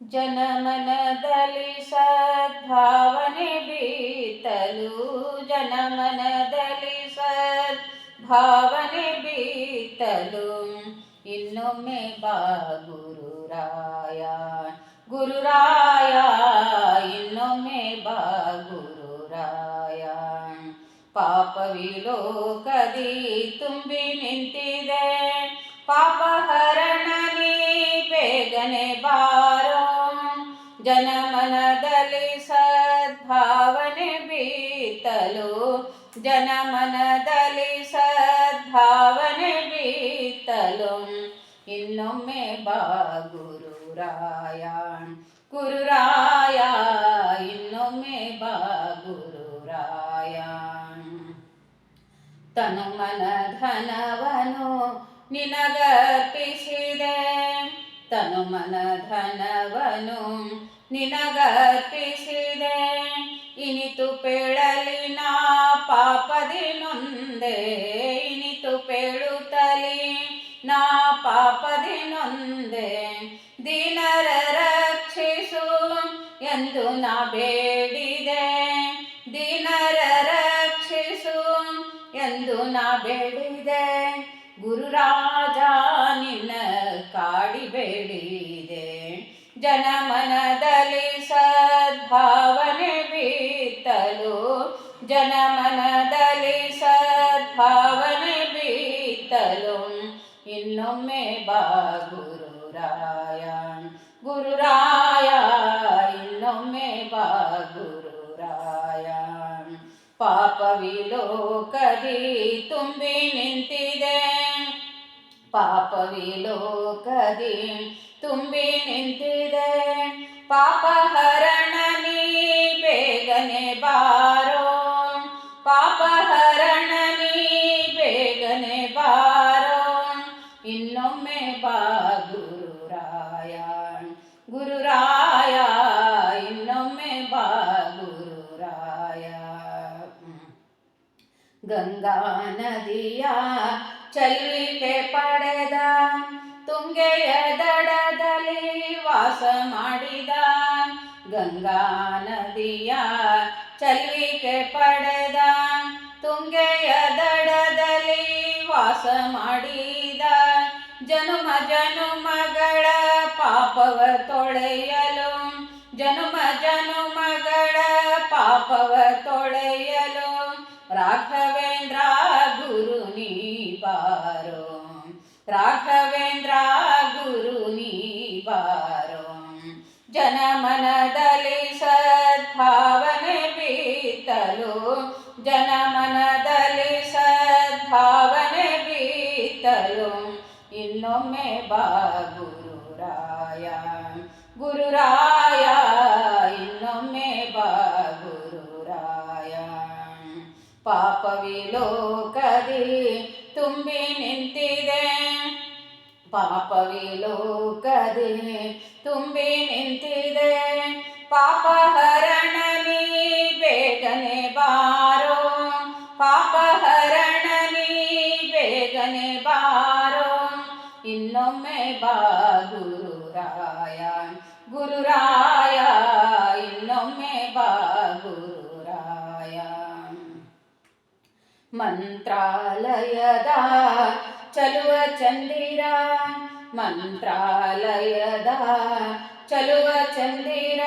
ಜನಮನದಲ್ಲಿ ಸದ್ಭಾವನೆ ಬೀತಲು, ಜನಮನದಲ್ಲಿ ಸದ್ಭಾವನೆ ಬೀತಲು ಇನ್ನೊಮ್ಮೆ ಬಾ ಗುರುರಾಯ, ಗುರುರಾಯ ಇನ್ನೊಮ್ಮೆ ಬಾ ಗುರುರಾಯ. ಪಾಪವಿಲೋಕದಿ ತುಂಬಿ ನಿಂತಿದೆ, ಪಾಪಹರಣ ನೀ ಬೇಗನೆ ಬಾರೋ. ಜನಮನದಲ್ಲಿ ಸದ್ಭಾವನೆ ಬೀತಲು, ಜನಮನದಲ್ಲಿ ಸದ್ಭಾವನೆ ಬೀತಲು ಇನ್ನೊಮ್ಮೆ ಬಾ ಗುರುರಾಯ, ಗುರುರಾಯ ಇನ್ನೊಮ್ಮೆ ಬಾ ಗುರುರಾಯ. ತನು ಮನ ಧನವನು ನಿನಗರ್ಪಿಸಿದೆ, ತನು ಮನ ಧನವನು ನಿನಗರ್ಪಿಸಿದೆ. ಇನಿತು ಪೇಳಲಿ ನಾ ಪಾಪದಿ ನೊಂದೆ, ಇನಿತು ಪೇಳುತ್ತಲಿ ನಾ ಪಾಪದಿ ನೊಂದೆ. ದೀನರ ರಕ್ಷಿಸು ಎಂದು ನಾ ಬೇಡಿದೆ, ದೀನರ ರಕ್ಷಿಸು ಎಂದು ನಾ ಬೇಡಿದೆ. ಗುರುರಾಜ ನಿನ್ನ ಕಾಡಿ ಬೇಡಿದೆ. ಜನಮನದಲ್ಲಿ ಸದ್ಭಾವನೆ ಬೀತಲು, ಜನಮನದಲ್ಲಿ ಸದ್ಭಾವನೆ ಬೀತಲು ಇನ್ನೊಮ್ಮೆ ಬಾ ಗುರುರಾಯ, ಗುರುರಾಯ ಇನ್ನೊಮ್ಮೆ ಬಾ ಗುರುರಾಯ. ಪಾಪವಿಲೋಕದಿ ತುಂಬಿ ನಿಂತಿದೆ, ಪಾಪವಿಲೋಕದಿ ತುಂಬಿ ನಿಂತಿದೆ. ಪಾಪಹರಣ ನೀ ಬೇಗನೆ ಬಾರೋ, ಪಾಪಹರಣ ನೀ ಬೇಗನೆ ಬಾರೋ. ಇನ್ನೊಮ್ಮೆ ಬಾ ಗುರುರಾಯ, ಗುರುರಾಯ ಇನ್ನೊಮ್ಮೆ ಬಾ ಗುರುರಾಯ. ಗಂಗಾ ನದಿಯ ಚಲುವಿಕೆ ಪಡೆದ, ತುಂಗೆಯ ದಡದಲ್ಲಿ ವಾಸ ಮಾಡಿದ. ಗಂಗಾ ನದಿಯ ಚಲುವಿಕೆ ಪಡೆದ, ತುಂಗೆಯ ದಡದಲ್ಲಿ ವಾಸ ಮಾಡಿದ. ಜನುಮ ಜನುಮಗಳ ಪಾಪವ ತೊಳೆಯಲು, ಜನುಮ ಜನುಮಗಳ ಪಾಪವ ತೊಳೆಯಲು ರಾಘವೇಂದ್ರ ಗುರು ನೀ ಬಾರೋ, ರಾಘವೇಂದ್ರ ಗುರು ನೀ ಬಾರೋ. ಜನಮನದಲ್ಲಿ ಸದ್ಭಾವನೆ ಬೀತಲು, ಜನಮನದಲ್ಲಿ ಸದ್ಭಾವನೆ ಬೀತಲು ಇನ್ನೊಮ್ಮೆ ಬಾ ಗುರುರಾಯ, ಗುರುರಾಯ ಇನ್ನೊಮ್ಮೆ ಬಾ ಗುರುರಾಯ. ಪಾಪವಿಲೋಕದಿ ತುಂಬಿ ನಿಂತಿದೆ, ಪಾಪವಿಲೋಕದಿ ತುಂಬಿ ನಿಂತಿದೆ. ಪಾಪಹರಣ ನೀ ಬೇಗನೆ ಬಾರೋ, ಪಾಪಹರಣ ನೀ ಬೇಗನೆ ಬಾರೋ. ಇನ್ನೊಮ್ಮೆ ಬಾ ಗುರುರಾಯ, ಗುರುರಾಯ ಇನ್ನೊಮ್ಮೆ ಬಾ ಗುರುರಾಯ. ಮಂತ್ರಾಲಯದ ಚಲುವ ಚಂದಿರ, ಮಂತ್ರಾಲಯದ ಚಲುವ ಚಂದಿರ.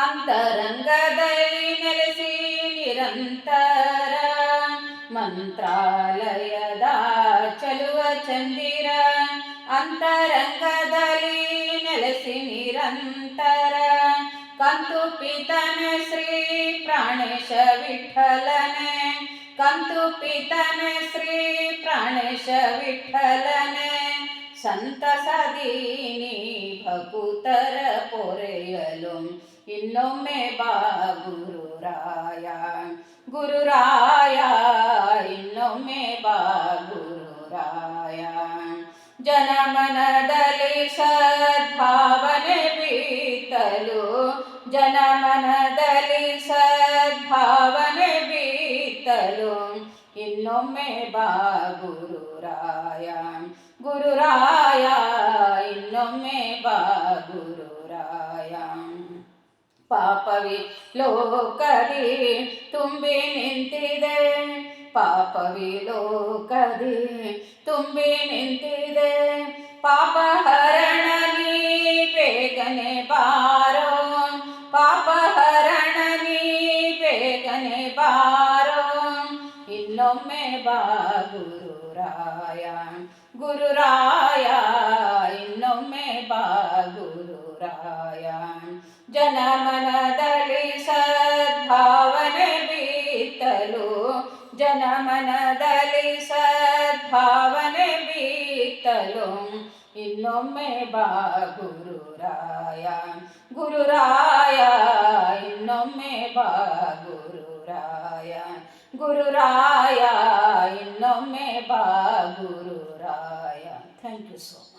ಅಂತರಂಗದಲ್ಲಿ ನೆಲೆಸಿ ನಿರಂತರ, ಮಂತ್ರಾಲಯದ ಚಲುವ ಚಂದಿರ. ಅಂತರಂಗದಲ್ಲಿ ನೆಲೆಸಿ ನಿರಂತರ. ಕಂತು ಪಿತನ ಶ್ರೀ ಪ್ರಾಣೇಶ ವಿಠಲನೆ, ಕಂತು ಪಿತನ ಶ್ರೀ ಪ್ರಾಣೇಶ ವಿಠಲನೆ. ಸಂತಸದೀನಿ ಭಕುತರ ಪೊರೆಯಲು ಇನ್ನೊಮ್ಮೆ ಬಾ ಗುರುರಾಯ, ಗುರುರಾಯ ಇನ್ನೊಮ್ಮೆ ಬಾ ಗುರುರಾಯ. ಜನಮನದಲ್ಲಿ ಸದ್ಭಾವನೆ ಬೀತಲು, ಜನಮನದಲ್ಲಿ ಸದ್ಭಾವನೆ ಬೀತಲು ಇನ್ನೊಮ್ಮೆ ಬಾ ಗುರುರಾಯ, ಗುರುರಾಯ ಇನ್ನೊಮ್ಮೆ ಬಾ ಗುರುರಾಯ. ಪಾಪವಿ ಲೋಕದಿ ತುಂಬಿ ನಿಂತಿದೆ, ಪಾಪವಿ ಲೋಕದಿ ತುಂಬಿ ನಿಂತಿದೆ. ಪಾಪ ಹರಣ ನೀ ಬೇಗನೆ ಬಾರೋ, ಪಾಪ ಹರಣ ನೀ ಬೇಗನೆ ಬಾರೋ. ಇನ್ನೊಮ್ಮೆ ಬಾ ಗುರುರಾಯ, ಗುರುರಾಯ ಇನ್ನೊಮ್ಮೆ ಬಾ ಗುರುರಾಯ. ಜನಮನದಲ್ಲಿ ಸದ್ಭಾವನೆ ಬಿತ್ತಲು, ಜನಮನದಲ್ಲಿ ಸದ್ಭಾವನೆ ಬಿತ್ತಲು. ಇನ್ನೊಮ್ಮೆ ಬಾ ಗುರುರಾಯ, ಗುರುರಾಯ ಇನ್ನೊಮ್ಮೆ ಬಾ ಗುರುರಾಯ, ಗುರುರಾಯ ಇನ್ನೊಮ್ಮೆ ಬಾ Gururaya. Thank you so much.